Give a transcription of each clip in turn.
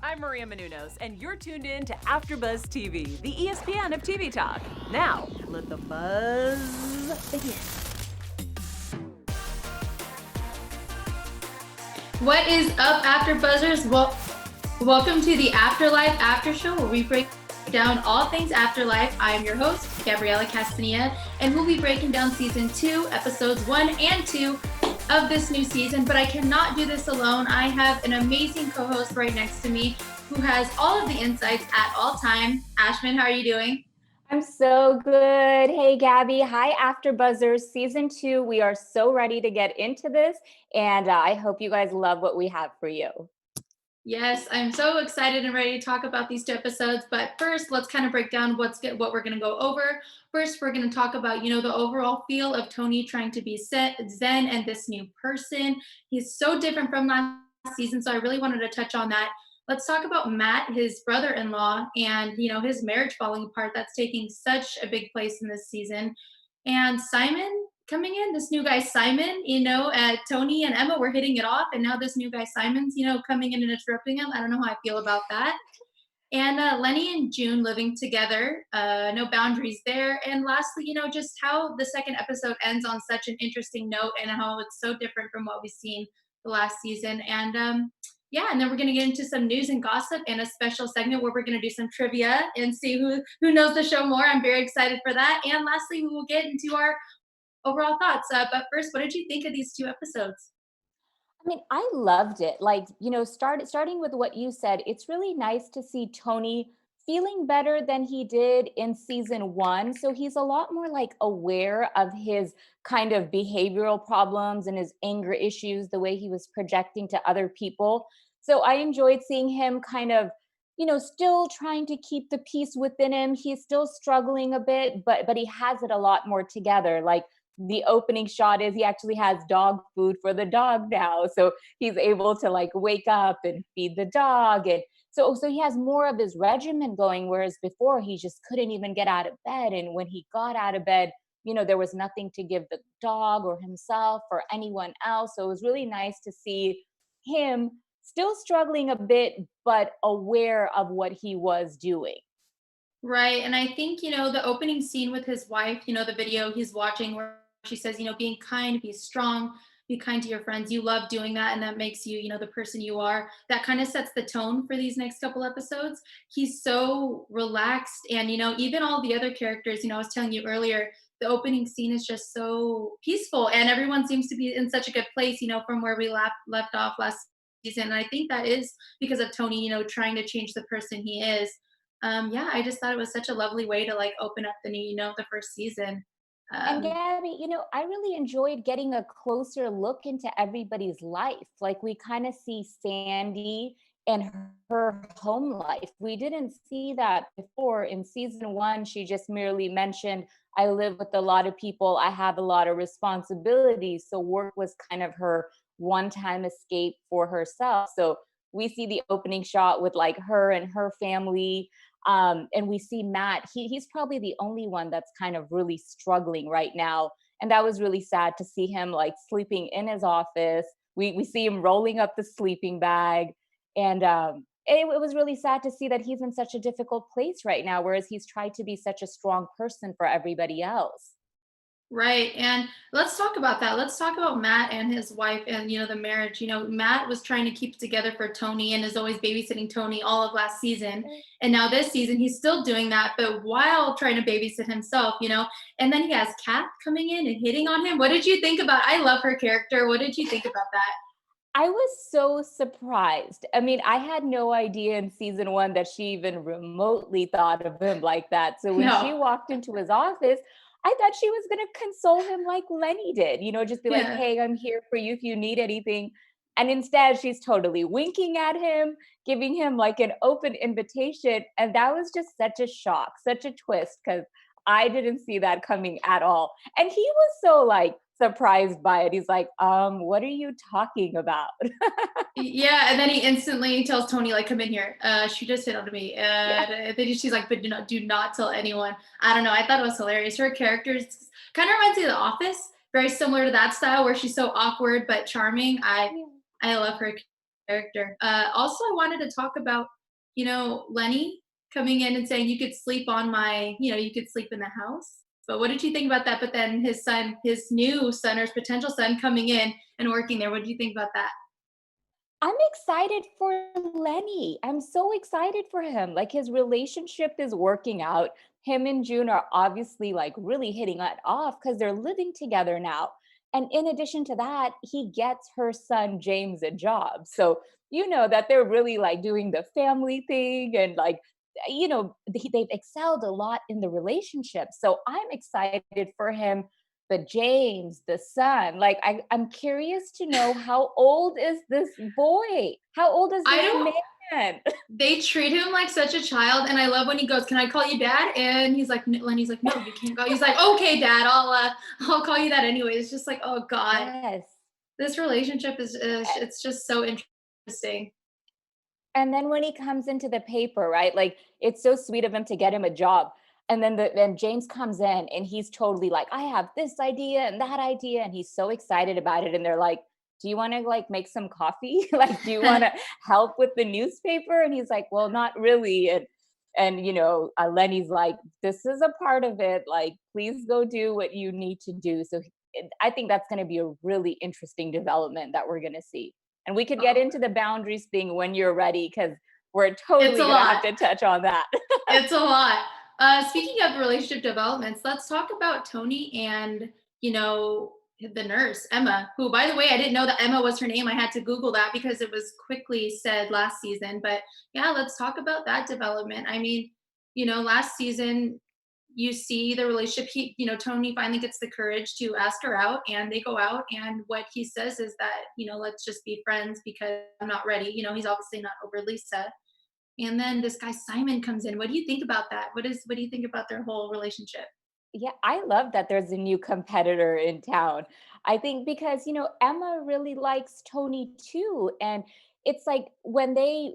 I'm Maria Menounos, and you're tuned in to AfterBuzz TV, the ESPN of TV talk. Now, let the buzz begin. What is up, AfterBuzzers? Well, welcome to the Afterlife After Show, where we break down all things afterlife. I am your host, Gabriela Castaneda, and we'll be breaking down season 2, episodes 1 and 2 of this new season. But I cannot do this alone. I have an amazing co-host right next to me who has all of the insights at all time. Ashman, how are you doing? I'm so good. Hey, Gabby. Hi, AfterBuzzers. Season 2. We are so ready to get into this, and I hope you guys love what we have for you. Yes, I'm so excited and ready to talk about these 2 episodes. But first, let's kind of break down what we're going to go over. First, we're going to talk about, the overall feel of Tony trying to be Zen and this new person. He's so different from last season, so I really wanted to touch on that. Let's talk about Matt, his brother-in-law, and, his marriage falling apart. That's taking such a big place in this season. And Simon coming in, this new guy Simon, Tony and Emma were hitting it off, and now this new guy Simon's, coming in and interrupting him. I don't know how I feel about that. And Lenny and June living together, no boundaries there. And lastly, just how the second episode ends on such an interesting note and how it's so different from what we've seen the last season. And and then we're going to get into some news and gossip and a special segment where we're going to do some trivia and see who knows the show more. I'm very excited for that. And lastly, we will get into our overall thoughts. But first, what did you think of these 2 episodes? I mean, I loved it. Starting with what you said, it's really nice to see Tony feeling better than he did in season 1. So he's a lot more aware of his kind of behavioral problems and his anger issues, the way he was projecting to other people. So I enjoyed seeing him kind of still trying to keep the peace within him. He's still struggling a bit, but he has it a lot more together. Like the opening shot is he actually has dog food for the dog now. So he's able to wake up and feed the dog. And so he has more of his regimen going, whereas before he just couldn't even get out of bed. And when he got out of bed, there was nothing to give the dog or himself or anyone else. So it was really nice to see him still struggling a bit, but aware of what he was doing. Right. And I think, the opening scene with his wife, the video he's watching where she says, being kind, be strong, be kind to your friends. You love doing that. And that makes you, the person you are. That kind of sets the tone for these next couple episodes. He's so relaxed. And, even all the other characters, I was telling you earlier, the opening scene is just so peaceful. And everyone seems to be in such a good place, from where we left off last season. And I think that is because of Tony, trying to change the person he is. I just thought it was such a lovely way to open up the new, the first season. And Gabby, I really enjoyed getting a closer look into everybody's life. Like we kind of see Sandy and her home life. We didn't see that before. In season 1, she just merely mentioned, I live with a lot of people. I have a lot of responsibilities. So work was kind of her one-time escape for herself. So we see the opening shot with her and her family. And we see Matt, he's probably the only one that's kind of really struggling right now. And that was really sad to see him sleeping in his office. We see him rolling up the sleeping bag. And it was really sad to see that he's in such a difficult place right now, whereas he's tried to be such a strong person for everybody else. Right. And let's talk about that. Let's talk about Matt and his wife and, the marriage. Matt was trying to keep it together for Tony and is always babysitting Tony all of last season. And now this season, he's still doing that, but while trying to babysit himself, and then he has Kath coming in and hitting on him. What did you think about? I love her character. What did you think about that? I was so surprised. I mean, I had no idea in season 1 that she even remotely thought of him like that. So when she walked into his office, I thought she was going to console him like Lenny did, just be like, hey, I'm here for you if you need anything. And instead, she's totally winking at him, giving him an open invitation. And that was just such a shock, such a twist, because I didn't see that coming at all. And he was so surprised by it. He's like, what are you talking about? Yeah, and then he instantly tells Tony, come in here. She just hit on me. And then she's like, but do not tell anyone. I don't know. I thought it was hilarious. Her character kind of reminds me of The Office, very similar to that style where she's so awkward but charming. I love her character. Also, I wanted to talk about, Lenny coming in and saying you could sleep on my, you could sleep in the house. But what did you think about that? But then his new son or his potential son coming in and working there. What did you think about that? I'm excited for Lenny. I'm so excited for him. Like his relationship is working out. Him and June are obviously like really hitting it off because they're living together now. And in addition to that, he gets her son James a job. So you know that they're really like doing the family thing and like they've excelled a lot in the relationship. So I'm excited for him, the James, the son. Like I'm curious to know how old is this boy? How old is I this don't man? They treat him like such a child, and I love when he goes, "Can I call you dad?" And he's like, Lenny's like, "No, you can't go." He's like, "Okay, dad, I'll call you that anyway." It's just like, oh God, Yes. this relationship is it's just so interesting. And then when he comes into the paper, right? Like it's so sweet of him to get him a job. And then James comes in and he's totally like, I have this idea and that idea. And he's so excited about it. And they're like, do you want to like make some coffee? Like, do you want to help with the newspaper? And he's like, well, not really. And Lenny's like, this is a part of it. Like, please go do what you need to do. So I think that's going to be a really interesting development that we're going to see. And we could get Oh, into the boundaries thing when you're ready, because we're it's totally a going to have lot. to touch on that. It's a lot. Speaking of relationship developments, let's talk about Tony and the nurse Emma, who, by the way, I didn't know that Emma was her name. I had to Google that because it was quickly said last season. But yeah, let's talk about that development. I mean, last season you see the relationship. Tony finally gets the courage to ask her out, and they go out. And what he says is that let's just be friends because I'm not ready. He's obviously not over Lisa, and then this guy Simon comes in. What do you think about that? What do you think about their whole relationship? Yeah, I love that there's a new competitor in town. I think because, Emma really likes Tony too. And it's like when they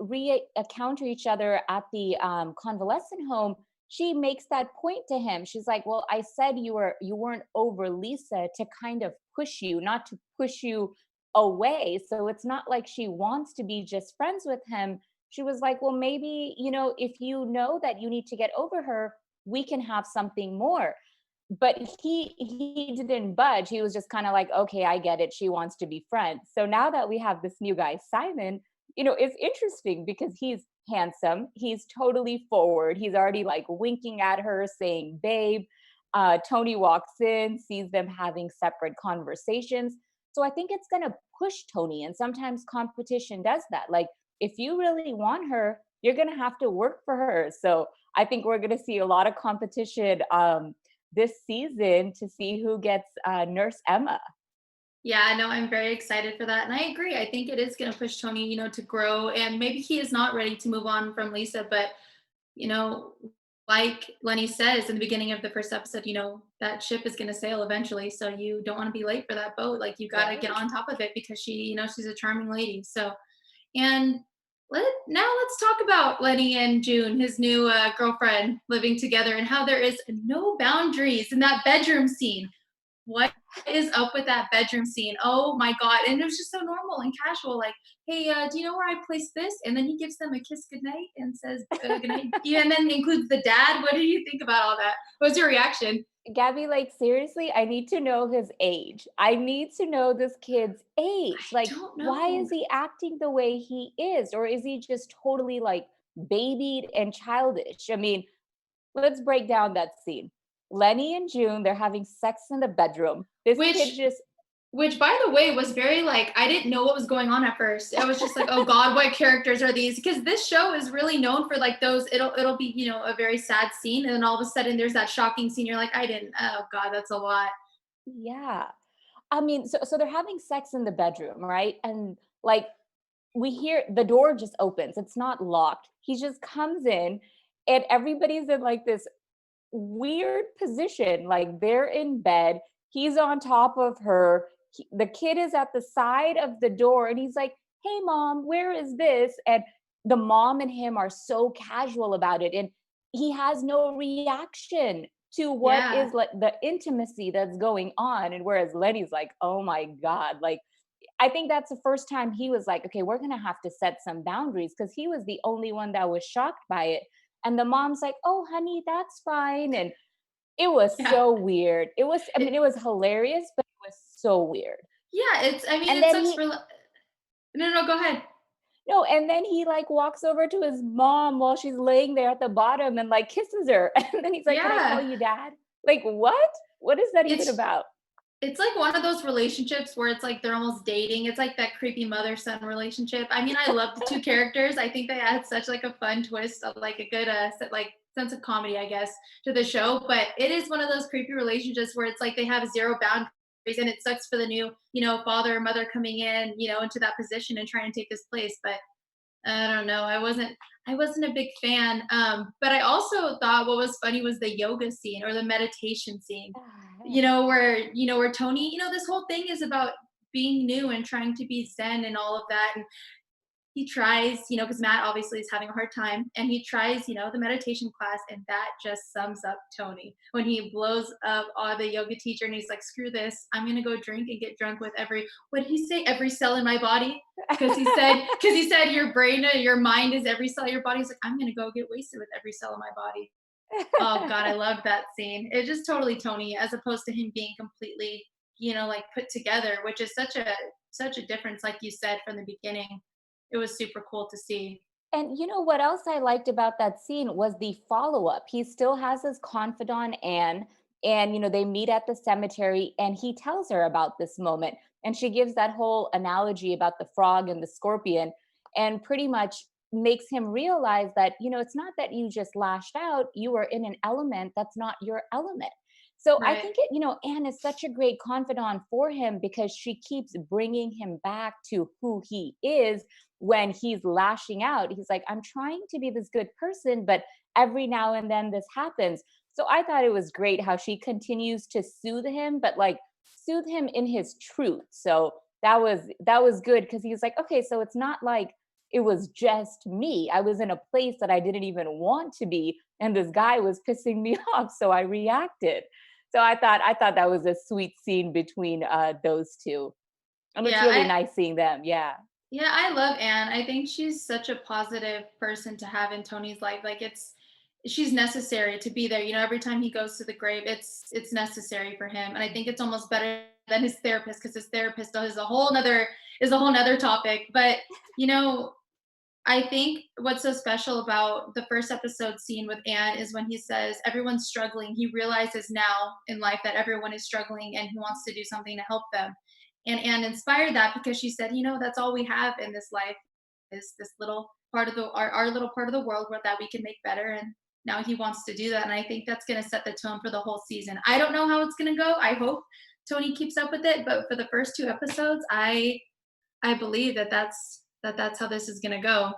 encounter each other at the convalescent home, she makes that point to him. She's like, well, I said you weren't over Lisa to kind of push you, not to push you away. So it's not like she wants to be just friends with him. She was like, well, maybe, if you know that you need to get over her, we can have something more. But he didn't budge. He was just kind of like, okay, I get it, she wants to be friends. So now that we have this new guy Simon, it's interesting because he's handsome, he's totally forward, he's already like winking at her saying babe. Tony walks in, sees them having separate conversations. So I think it's going to push Tony, and sometimes competition does that. Like if you really want her, you're going to have to work for her. So I think we're going to see a lot of competition this season to see who gets Nurse Emma. Yeah, no, I'm very excited for that. And I agree. I think it is going to push Tony, to grow. And maybe he is not ready to move on from Lisa, but, you know, like Lenny says in the beginning of the first episode, that ship is going to sail eventually. So you don't want to be late for that boat. Like you got to get Right. on top of it because she's a charming lady. So, and let's talk about Lenny and June, his new girlfriend, living together, and how there is no boundaries in that bedroom scene. What is up with that bedroom scene? Oh my God. And it was just so normal and casual. Like, hey, do you know where I placed this? And then he gives them a kiss goodnight and says goodnight. Yeah, and then includes the dad. What do you think about all that? What was your reaction? Gabby, like seriously, I need to know his age. I need to know this kid's age. I Like, don't why know. is he acting the way he is? Or is he just totally like babied and childish? I mean, let's break down that scene. Lenny and June, they're having sex in the bedroom. This kid Which just Which, by the way, was very like, I didn't know what was going on at first. I was just like, oh God, what characters are these? Because this show is really known for like those, it'll be, a very sad scene. And then all of a sudden there's that shocking scene. You're like, oh God, that's a lot. yeah. I mean, so they're having sex in the bedroom, right? And like we hear the door just opens. It's not locked. He just comes in and everybody's in like this weird position. Like they're in bed. He's on top of her. The kid is at the side of the door and he's like, "Hey mom, where is this?" And the mom and him are so casual about it. And he has no reaction to what Yeah. is like the intimacy that's going on. And whereas Lenny's like, "Oh my God," like I think that's the first time he was like, okay, we're gonna have to set some boundaries, because he was the only one that was shocked by it. And the mom's like, oh honey, that's fine. And it was Yeah. so weird. It was, I mean, It, it was hilarious, but it was so weird. yeah, I mean, And it then sucks he for, no, no, go ahead. no, and then he like walks over to his mom while she's laying there at the bottom and like kisses her. And then he's like, can I call Yeah. you dad? Like, what? What is that even It's, about? It's like one of those relationships where it's like they're almost dating. It's like that creepy mother-son relationship. I mean, I love the two characters. I think they add such like a fun twist of like a good like sense of comedy, I guess, to the show. But it is one of those creepy relationships where it's like they have zero boundaries, and it sucks for the new, father or mother coming in, into that position and trying to take this place. But I don't know. I wasn't a big fan. But I also thought what was funny was the yoga scene or the meditation scene. Where Tony, this whole thing is about being new and trying to be zen and all of that. And he tries, because Matt obviously is having a hard time, and he tries, the meditation class, and that just sums up Tony when he blows up all the yoga teacher and he's like, screw this, I'm gonna go drink and get drunk with what did he say? Every cell in my body. Because he said your brain, your mind is every cell of your body. He's like, I'm gonna go get wasted with every cell in my body. Oh God, I love that scene. It's just totally Tony, as opposed to him being completely, like put together, which is such a difference, like you said from the beginning. It was super cool to see. And you know what else I liked about that scene was the follow-up. He still has his confidant Anne, and they meet at the cemetery and he tells her about this moment. And she gives that whole analogy about the frog and the scorpion, and pretty much makes him realize that, it's not that you just lashed out, you were in an element that's not your element. So I Right. think Anne is such a great confidant for him, because she keeps bringing him back to who he is when he's lashing out. He's like, I'm trying to be this good person, but every now and then this happens. So I thought it was great how she continues to soothe him, but like soothe him in his truth. So that was good, because he was like, okay, so it's not like it was just me. I was in a place that I didn't even want to be, and this guy was pissing me off, so I reacted. So I thought that was a sweet scene between those two, and it's Yeah, really nice seeing them. Yeah. I love Anne. I think she's such a positive person to have in Tony's life. Like she's necessary to be there. Every time he goes to the grave, it's necessary for him. And I think it's almost better than his therapist, because his therapist is a whole nother topic. But you know, I think what's so special about the first episode scene with Anne is when he says everyone's struggling. He realizes now in life that everyone is struggling and he wants to do something to help them. And Anne inspired that because she said, that's all we have in this life is this little part of our little part of the world that we can make better. And now he wants to do that. And I think that's going to set the tone for the whole season. I don't know how it's going to go. I hope Tony keeps up with it. But for the first two episodes, I believe that's how this is going to go.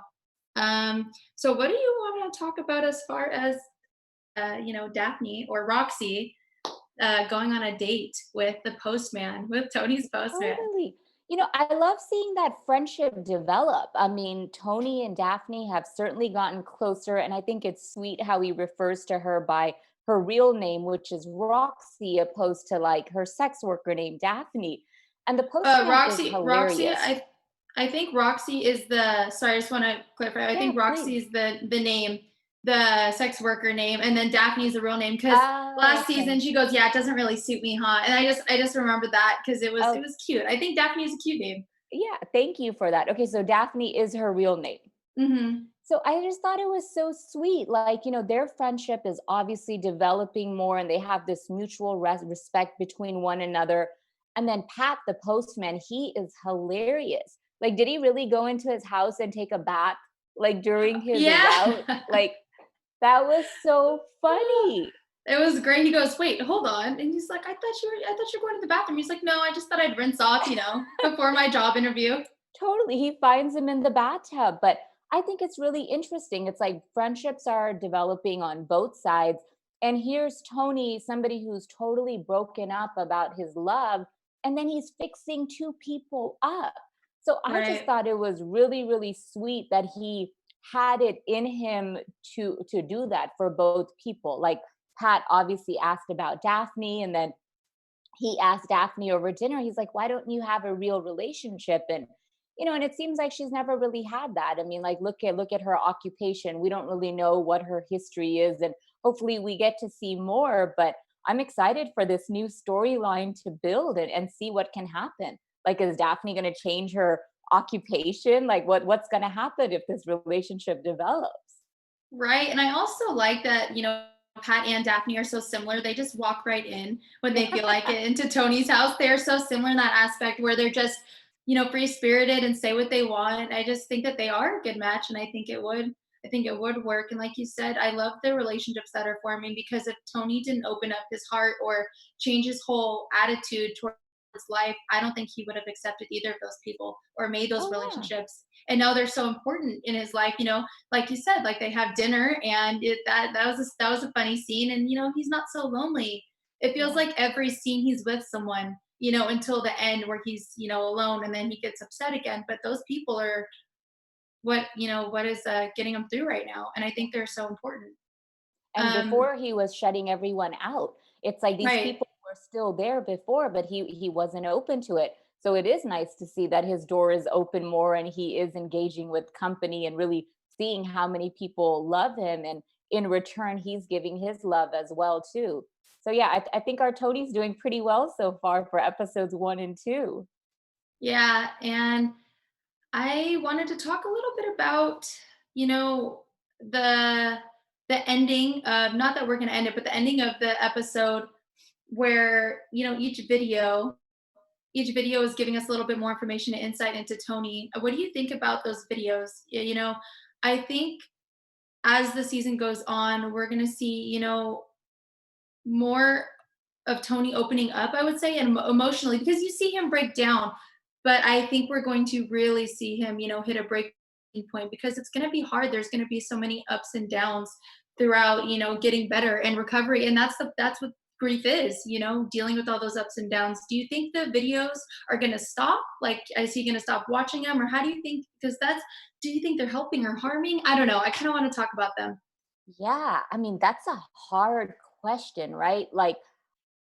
So what do you want to talk about as far as Daphne or Roxy going on a date with the postman, with Tony's postman? Totally. I love seeing that friendship develop. I mean, Tony and Daphne have certainly gotten closer, and I think it's sweet how he refers to her by her real name, which is Roxy, opposed to like her sex worker name, Daphne. And the postman is Roxy, hilarious. I think Roxy is the. Sorry, I just want to clarify. I Yeah, think Roxy please. is the name, the sex worker name, and then Daphne is the real name. Because Oh, last season okay. she goes, "Yeah, it doesn't really suit me, huh?" And I just remember that because it was Oh, it was cute. I think Daphne is a cute name. yeah. Thank you for that. Okay, so Daphne is her real name. Hmm. So I just thought it was so sweet. Like, their friendship is obviously developing more, and they have this mutual respect between one another. And then Pat, the postman, he is hilarious. Like, did he really go into his house and take a bath like during his route? Yeah. Like, that was so funny. It was great. He goes, "Wait, hold on." And he's like, I thought you were going to the bathroom." He's like, "No, I just thought I'd rinse off, before my job interview." Totally. He finds him in the bathtub. But I think it's really interesting. It's like friendships are developing on both sides. And here's Tony, somebody who's totally broken up about his love, and then he's fixing two people up. So I just Right. thought it was really, really sweet that he had it in him to do that for both people. Like Pat obviously asked about Daphne, and then he asked Daphne over dinner, he's like, why don't you have a real relationship? And, and it seems like she's never really had that. I mean, like, look at her occupation. We don't really know what her history is. And hopefully we get to see more. But I'm excited for this new storyline to build and see what can happen. Like, is Daphne going to change her occupation? Like, what's going to happen if this relationship develops? Right. And I also like that, Pat and Daphne are so similar. They just walk right in when they feel like it into Tony's house. They're so similar in that aspect where they're just, free spirited and say what they want. I just think that they are a good match, and I think it would work. And like you said, I love the relationships that are forming, because if Tony didn't open up his heart or change his whole attitude towards life, I don't think he would have accepted either of those people or made those Oh, yeah. relationships. And now they're so important in his life, like you said, like they have dinner, and that was a funny scene, and he's not so lonely. It feels Yeah. like every scene he's with someone, until the end where he's alone, and then he gets upset again. But those people are what is getting him through right now, and I think they're so important. And Um, before he was shutting everyone out. It's like these right. people were still there before, but he wasn't open to it. So it is nice to see that his door is open more and he is engaging with company and really seeing how many people love him. And in return, he's giving his love as well too. So yeah, I think our Tony's doing pretty well so far for episodes 1 and 2. Yeah, and I wanted to talk a little bit about, you know, the the ending of, not that we're going to end it, but the ending of the episode where, each video is giving us a little bit more information and insight into Tony. What do you think about those videos? I think as the season goes on, we're going to see, more of Tony opening up, I would say, and emotionally, because you see him break down. But I think we're going to really see him, hit a breaking point, because it's going to be hard. There's going to be so many ups and downs throughout, getting better and recovery. And that's what grief is, dealing with all those ups and downs. Do you think the videos are going to stop? Like, is he going to stop watching them, or how do you think? Do you think they're helping or harming? I don't know. I kind of want to talk about them. Yeah, I mean, that's a hard question, right? Like,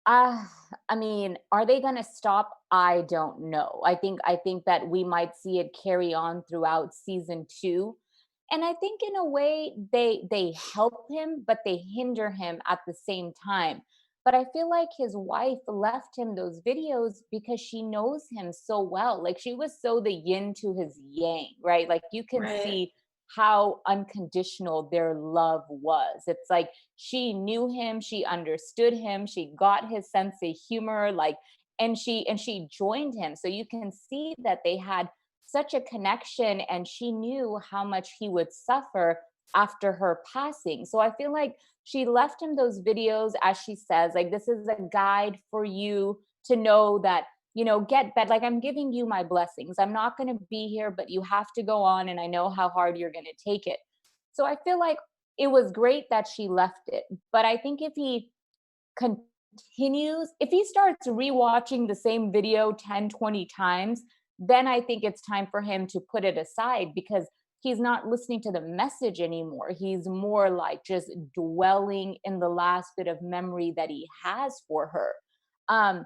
Uh, I mean, are they going to stop? I don't know. I think that we might see it carry on throughout season 2. And I think in a way they help him, but they hinder him at the same time. But I feel like his wife left him those videos because she knows him so well. Like, she was so the yin to his yang, right? Like, you can Right. see how unconditional their love was. It's like she knew him, she understood him, she got his sense of humor, like, and she joined him. So you can see that they had such a connection, and she knew how much he would suffer after her passing. So I feel like she left him those videos, as she says, like, this is a guide for you to know that, get better. Like, I'm giving you my blessings. I'm not going to be here, but you have to go on. And I know how hard you're going to take it. So I feel like it was great that she left it. But I think if he continues, if he starts rewatching the same video 10, 20 times, then I think it's time for him to put it aside, because he's not listening to the message anymore. He's more like just dwelling in the last bit of memory that he has for her. Um,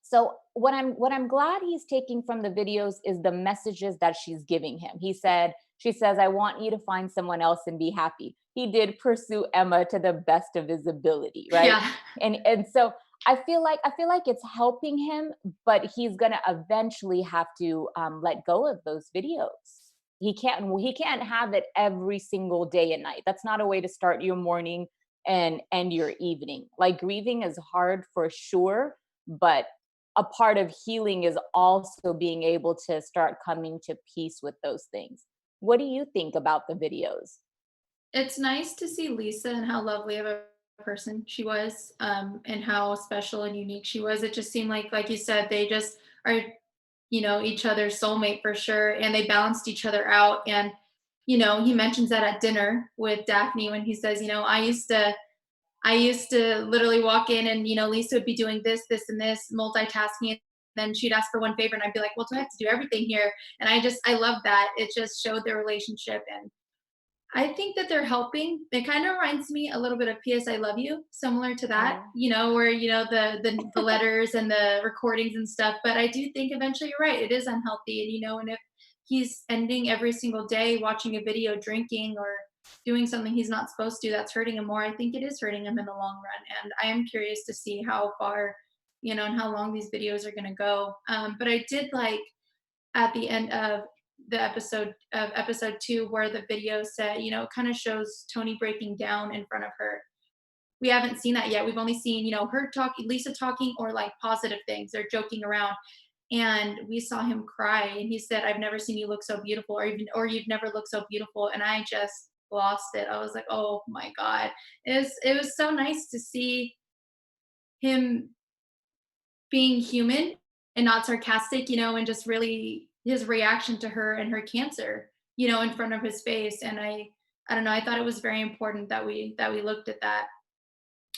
so what I'm glad he's taking from the videos is the messages that she's giving him. She says, I want you to find someone else and be happy. He did pursue Emma to the best of his ability, right? Yeah. And so I feel like it's helping him, but he's gonna eventually have to let go of those videos. He can't have it every single day and night. That's not a way to start your morning and end your evening. Like, grieving is hard for sure, but a part of healing is also being able to start coming to peace with those things. What do you think about the videos? It's nice to see Lisa and how lovely of a person she was, and how special and unique she was. It just seemed like you said, they just are, each other's soulmate for sure, and they balanced each other out. And he mentions that at dinner with Daphne when he says, I used to literally walk in, and Lisa would be doing this, this, and this, multitasking. And then she'd ask for one favor, and I'd be like, "Well, do I have to do everything here?" And I love that. It just showed their relationship, and I think that they're helping. It kind of reminds me a little bit of PS I Love You, similar to that, Oh, where the letters and the recordings and stuff. But I do think eventually you're right, it is unhealthy. And if he's ending every single day watching a video, drinking or doing something he's not supposed to, that's hurting him more. I think it is hurting him in the long run. And I am curious to see how far, and how long these videos are gonna go. But I did like at the end of episode 2 where the video said, kind of shows Tony breaking down in front of her. We haven't seen that yet. We've only seen, her talking, Lisa talking, or like positive things. They're joking around. And we saw him cry and he said, "I've never seen you look so beautiful," or "You've never looked so beautiful." And I just lost it. I was like, "Oh my God." It was so nice to see him being human and not sarcastic, and just really his reaction to her and her cancer, in front of his face. And I don't know, I thought it was very important that we looked at that.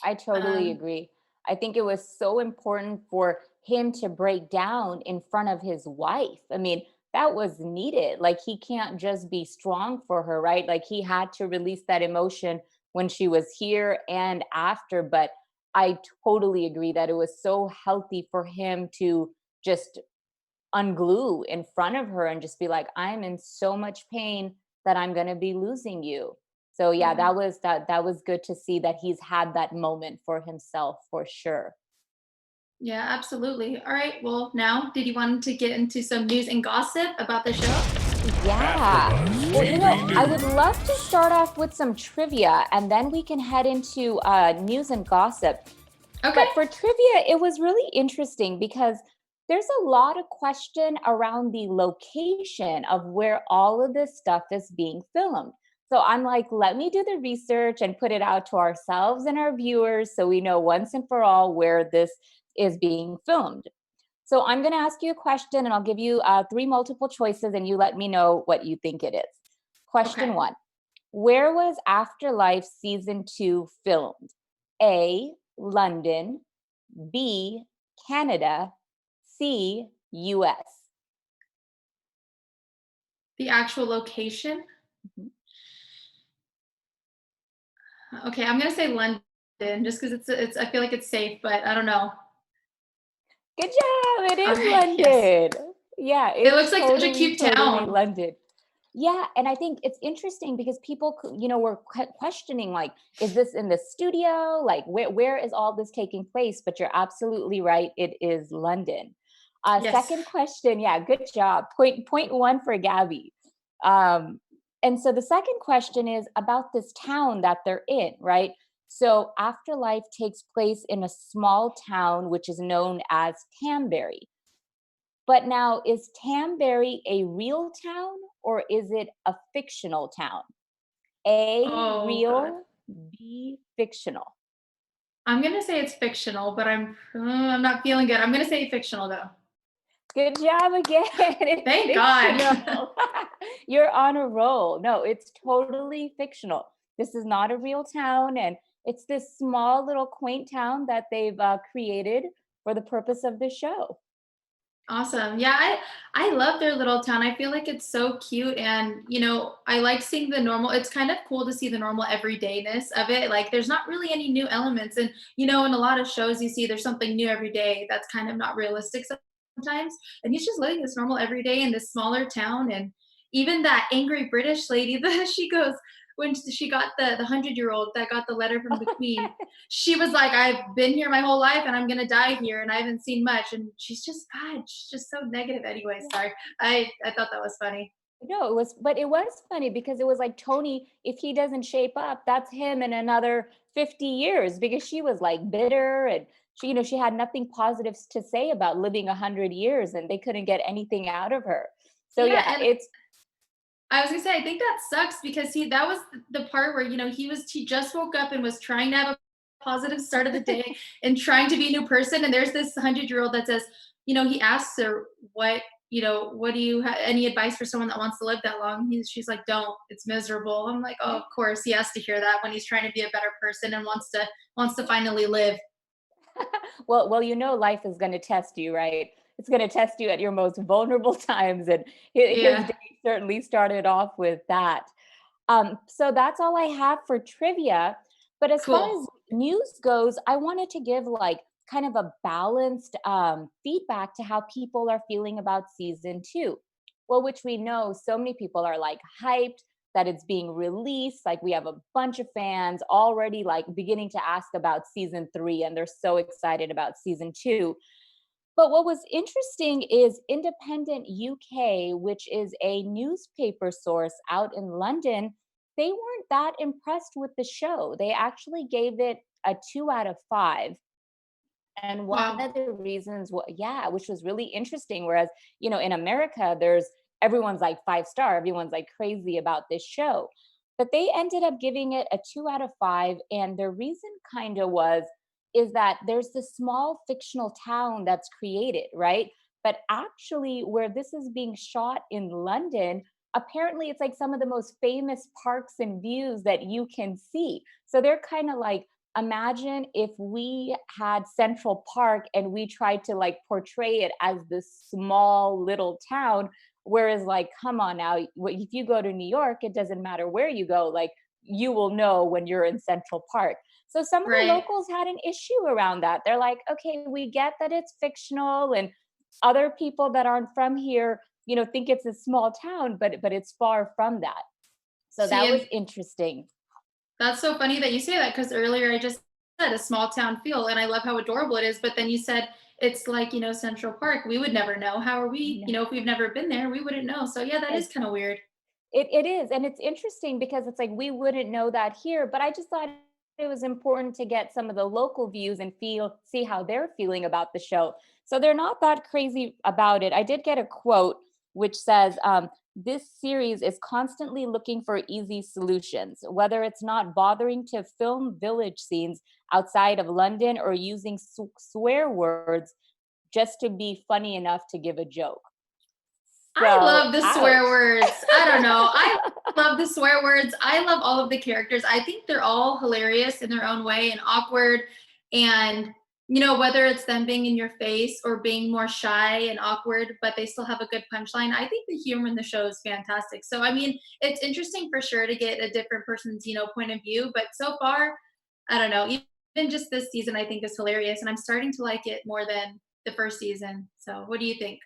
I totally Um, agree. I think it was so important for him to break down in front of his wife. I mean, that was needed. Like, he can't just be strong for her, right? Like, he had to release that emotion when she was here and after. But I totally agree that it was so healthy for him to just unglue in front of her and just be like, I'm in so much pain that I'm going to be losing you. So yeah, yeah. that was good to see that he's had that moment for himself for sure. Yeah, absolutely. All right. Well, now, did you want to get into some news and gossip about the show? Yeah. AfterBuzz Well, TV I would News. love to start off with some trivia and then we can head into news and gossip. Okay. But for trivia, it was really interesting because there's a lot of question around the location of where all of this stuff is being filmed. So I'm like, let me do the research and put it out to ourselves and our viewers so we know once and for all where this is being filmed. So I'm going to ask you a question and I'll give you three multiple choices and you let me know what you think it is. Question Okay. one: where was Afterlife season 2 filmed? A, London, B, Canada, C, US. The actual location. Mhm. Okay, I'm gonna say London just because it's. I feel like it's safe, but I don't know. Good job. It is Okay. Yes. London. Yeah, It it's looks like such a totally, cute totally town. London. Yeah, and I think it's interesting because people, were questioning like, is this in the studio? Like, where is all this taking place? But you're absolutely right. It is London. Yes. Second question. Yeah, good job. Point one for Gabby. Um, and so the second question is about this town that they're in, right? So Afterlife takes place in a small town which is known as Tamberry. But now, is Tamberry a real town or is it a fictional town? A, Oh God. real, B, fictional. I'm gonna say it's fictional, but I'm not feeling good. I'm gonna say fictional though. Good job again. It's Thank God. fictional. You're on a roll. No, it's totally fictional. This is not a real town, and it's this small little quaint town that they've created for the purpose of the show. Awesome. Yeah, I love their little town. I feel like it's so cute and I like seeing the normal. It's kind of cool to see the normal everydayness of it. Like there's not really any new elements and in a lot of shows you see there's something new every day that's kind of not realistic sometimes. And he's just living this normal everyday in this smaller town and even that angry British lady that she goes when she got the 100-year-old that got the letter from the queen, she was like, "I've been here my whole life and I'm gonna die here and I haven't seen much." And she's just so negative anyway. Sorry. I thought that was funny. No, it was funny because it was like, Tony, if he doesn't shape up, that's him in another 50 years, because she was like bitter and she had nothing positive to say about living 100 years and they couldn't get anything out of her. So Yeah, yeah, and it's I was gonna say I think that sucks because that was the part where he just woke up and was trying to have a positive start of the day and trying to be a new person. And there's this 100-year-old that says, he asks her what do you have any advice for someone that wants to live that long? She's like, "Don't. It's miserable." I'm like, oh, of course he has to hear that when he's trying to be a better person and wants to finally live. well, life is going to test you, right? It's going to test you at your most vulnerable times, and his Yeah. day certainly started off with that. So that's all I have for trivia. But as far Cool. as news goes, I wanted to give like kind of a balanced feedback to how people are feeling about season two. Well, which we know so many people are like hyped that it's being released. Like we have a bunch of fans already like beginning to ask about season three, and they're so excited about season two. But what was interesting is Independent UK, which is a newspaper source out in London, they weren't that impressed with the show. They actually gave it a 2 out of 5. And one Wow. of the reasons, yeah, which was really interesting. Whereas, in America, there's everyone's like 5 star, everyone's like crazy about this show. But they ended up giving it a 2 out of 5. And the reason kind of is that there's this small fictional town that's created, right? But actually, where this is being shot in London, apparently it's like some of the most famous parks and views that you can see. So they're kind of like, imagine if we had Central Park and we tried to like portray it as this small little town. Whereas, like, come on now, if you go to New York, it doesn't matter where you go, like, you will know when you're in Central Park. So some of the Right. locals had an issue around that. They're like, okay, we get that it's fictional and other people that aren't from here, think it's a small town, but it's far from that. So See, that was and interesting. that's so funny that you say that because earlier I just said a small town feel, and I love how adorable it is. But then you said it's like, Central Park. We would never know. How are we? If we've never been there, we wouldn't know. So yeah, that is kind of weird. It is, and it's interesting because it's like we wouldn't know that here, but I just thought it was important to get some of the local views and see how they're feeling about the show. So they're not that crazy about it. I did get a quote which says, "This series is constantly looking for easy solutions, whether it's not bothering to film village scenes outside of London or using swear words just to be funny enough to give a joke." I So, love the swear ouch. words. I don't know. I love the swear words. I love all of the characters. I think they're all hilarious in their own way and awkward. And, whether it's them being in your face or being more shy and awkward, but they still have a good punchline, I think the humor in the show is fantastic. So, I mean, it's interesting for sure to get a different person's, point of view. But so far, I don't know. Even just this season, I think is hilarious. And I'm starting to like it more than the first season. So, what do you think?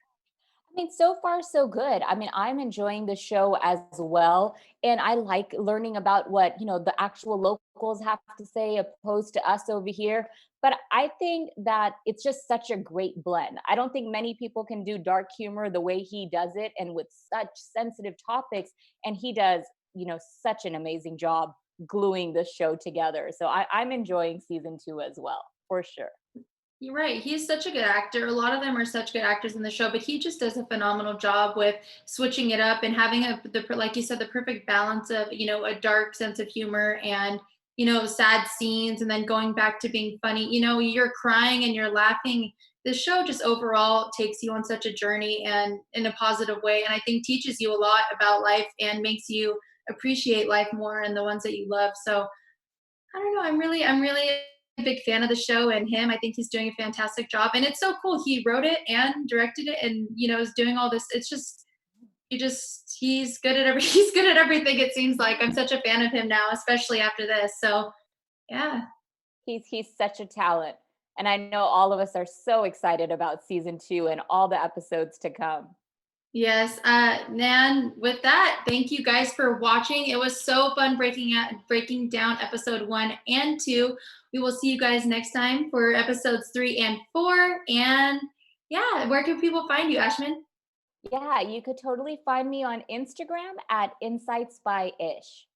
I mean, so far so good. I mean, I'm enjoying the show as well, and I like learning about what, the actual locals have to say opposed to us over here. But I think that it's just such a great blend. I don't think many people can do dark humor the way he does it and with such sensitive topics, and he does, such an amazing job gluing the show together. So I'm enjoying season 2 as well, for sure. You're right. He's such a good actor. A lot of them are such good actors in the show, but he just does a phenomenal job with switching it up and having like you said, the perfect balance of, a dark sense of humor and, sad scenes and then going back to being funny. You're crying and you're laughing. The show just overall takes you on such a journey and in a positive way. And I think teaches you a lot about life and makes you appreciate life more and the ones that you love. So I don't know. I'm really a big fan of the show and him. I think he's doing a fantastic job. And it's so cool. He wrote it and directed it and, is doing all this. It's just, he's good at he's good at everything, it seems like. I'm such a fan of him now, especially after this. So yeah. He's such a talent. And I know all of us are so excited about season 2 and all the episodes to come. Yes, Nan, with that, thank you guys for watching. It was so fun breaking down episode 1 and 2. We will see you guys next time for episodes 3 and 4. And yeah, where can people find you, Ashman? Yeah, you could totally find me on Instagram at Insights by Ish.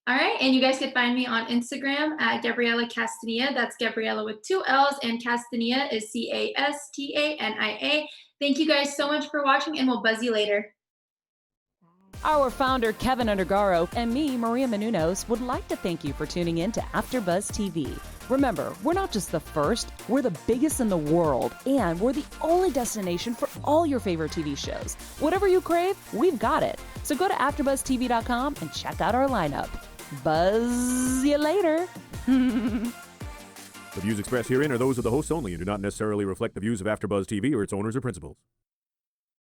All right, and you guys can find me on Instagram at Gabriella Castania. That's Gabriella with 2 L's, and Castania is Castania. Thank you guys so much for watching, and we'll buzz you later. Our founder, Kevin Undergaro, and me, Maria Menounos, would like to thank you for tuning in to AfterBuzz TV. Remember, we're not just the first, we're the biggest in the world, and we're the only destination for all your favorite TV shows. Whatever you crave, we've got it. So go to AfterBuzzTV.com and check out our lineup. Buzz you later. The views expressed herein are those of the hosts only and do not necessarily reflect the views of AfterBuzz TV or its owners or principals.